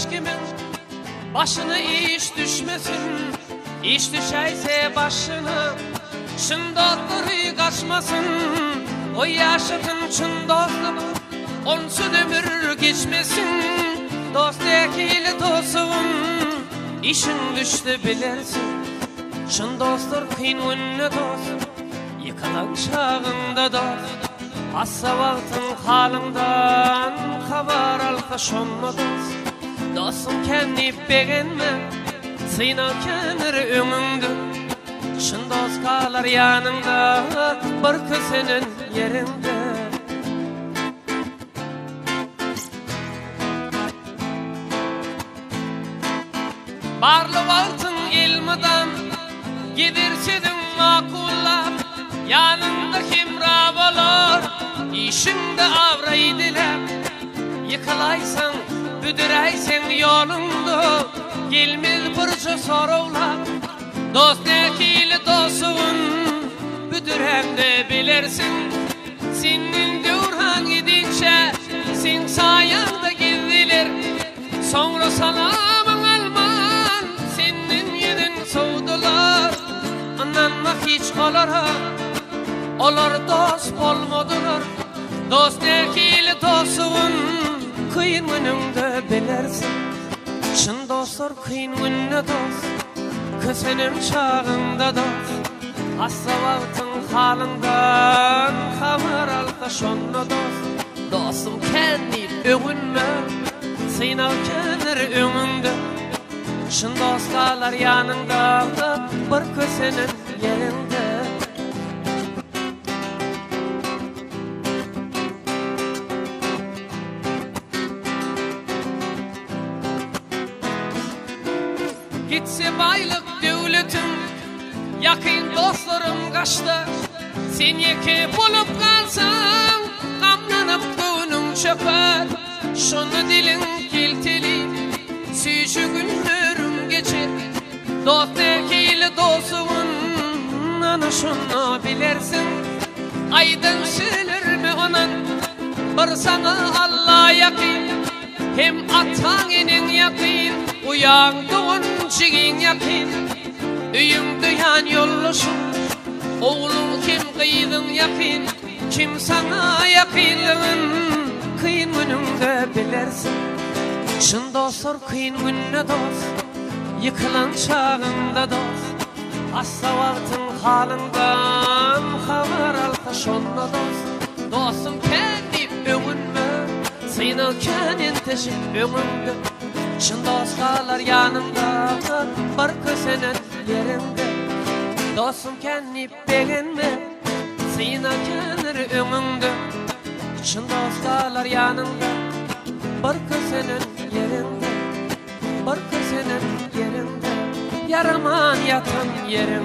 hiç kimin başına iş düşmesin. İş düşeyse başına şın dostları kaçmasın. O yaşatın çın dostluğu onsuz ömür geçmesin. Dost ekili dostum işin düştü bilersin. Şın dostlar kıyın önüne dost yıkılan çağında dost. Assa vaktın halından haber alka şonma dost. Dostum kendi beğenme sıynav kenir önündü. Şın dost kalar yanında bir senin yerinde. Barlı vaktın ilmidan gidirsidin makullap. Yanında kim rab olur işinde avraydılar. Yıkılaysan büdüreysen yolunda gelmez burcu soruvlar. Dost ekili dostun büdüren de bilirsin. Senin dürhan gidince sen sayanda gidilir. Sonra salamın alman senin yedin soğudular. Anlanmak hiç olur ha, olur dost olmadılar. Dost ekili dostun kıyın önünde bilirsin. Şın dostlar kıyın önüne dost kösenin çağında dost. Assa vaktın halından haber alka şonla dost. Dostum kendi övünme sınav kenir önünde. Şın dostlar yanında bir kösenin yerinde. Gitse baylık devletim yakın dostlarım kaçtı. Sen yeke bulup kalsan kamlanıp gönlüm çöker. Şunu dilin kilteli süyüşü günlerim geçer. Dost ekili dostumun ana şunu bilersin. Aydın silir mi onun bir sana Allah yakın. Hem atağının yakın uyandığın çiğin yakın. Üyüm duyan yollusun oğlum kim kıydın yakın. Kim sana yakınlığın kıyın önünde bilirsin. Şın dostlar kıyın önüne dost yıkılan çağında dost. Assa vaktın halından haber alka şonla dost. Dostum kendi övünme sınav kendin teşik önünde. Şın dostlar yanımda bir kösenin yerinde. Dostum kendi beğenme sınav kendir önünde. Şın dostlar yanımda bir kösenin yerinde. Bir kösenin yerinde. Yaraman yatan yerim